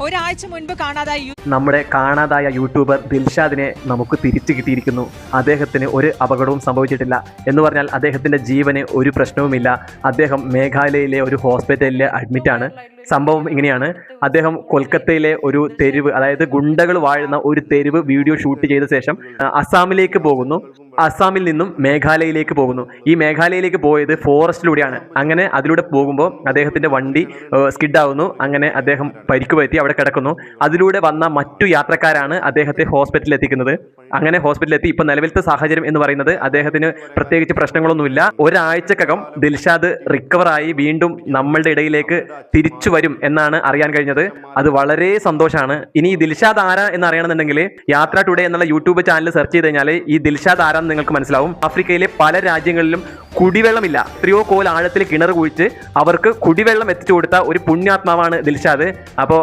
ഒരാഴ്ച മുൻപ് നമ്മുടെ കാണാതായ യൂട്യൂബർ ദിൽഷാദിനെ നമുക്ക് തിരിച്ചു കിട്ടിയിരിക്കുന്നു. അദ്ദേഹത്തിന് ഒരു അപകടവും സംഭവിച്ചിട്ടില്ല. എന്ന് പറഞ്ഞാൽ അദ്ദേഹത്തിൻ്റെ ജീവന് ഒരു പ്രശ്നവുമില്ല. അദ്ദേഹം മേഘാലയയിലെ ഒരു ഹോസ്പിറ്റലിൽ അഡ്മിറ്റാണ്. സംഭവം ഇങ്ങനെയാണ്. അദ്ദേഹം കൊൽക്കത്തയിലെ ഒരു തെരുവ്, അതായത് ഗുണ്ടകൾ വാഴുന്ന ഒരു തെരുവ് വീഡിയോ ഷൂട്ട് ചെയ്ത ശേഷം അസ്സാമിലേക്ക് പോകുന്നു. അസ്സാമിൽ നിന്നും മേഘാലയയിലേക്ക് പോകുന്നു. ഈ മേഘാലയയിലേക്ക് പോയത് ഫോറസ്റ്റിലൂടെയാണ്. അങ്ങനെ അതിലൂടെ പോകുമ്പോൾ അദ്ദേഹത്തിൻ്റെ വണ്ടി സ്കിഡാവുന്നു. അങ്ങനെ അദ്ദേഹം പരിക്ക് പറ്റി അവിടെ കിടക്കുന്നു. അതിലൂടെ വന്ന മറ്റു യാത്രക്കാരാണ് അദ്ദേഹത്തെ ഹോസ്പിറ്റലിൽ എത്തിക്കുന്നത്. അങ്ങനെ ഹോസ്പിറ്റലിൽ എത്തി. ഇപ്പം നിലവിലത്തെ സാഹചര്യം എന്ന് പറയുന്നത് അദ്ദേഹത്തിന് പ്രത്യേകിച്ച് പ്രശ്നങ്ങളൊന്നുമില്ല. ഒരാഴ്ചക്കകം ദിൽഷാദ് റിക്കവറായി വീണ്ടും നമ്മളുടെ ഇടയിലേക്ക് തിരിച്ചു വരും എന്നാണ് അറിയാൻ കഴിഞ്ഞത്. അത് വളരെ സന്തോഷമാണ്. ഇനി ഈ ദിൽഷാദ് ആരാ എന്ന് അറിയണമെന്നുണ്ടെങ്കിൽ യാത്ര ടുഡേ എന്നുള്ള യൂട്യൂബ് ചാനൽ സെർച്ച് ചെയ്ത് കഴിഞ്ഞാൽ ഈ ദിൽഷാദ് ആരാന്ന് നിങ്ങൾക്ക് മനസ്സിലാവും. ആഫ്രിക്കയിലെ പല രാജ്യങ്ങളിലും കുടിവെള്ളമില്ല. എത്രയോ കോൽ ആഴത്തിൽ കിണർ കുഴിച്ച് അവർക്ക് കുടിവെള്ളം എത്തിച്ചു കൊടുത്ത ഒരു പുണ്യാത്മാവാണ് ദിൽഷാദ്. അപ്പോൾ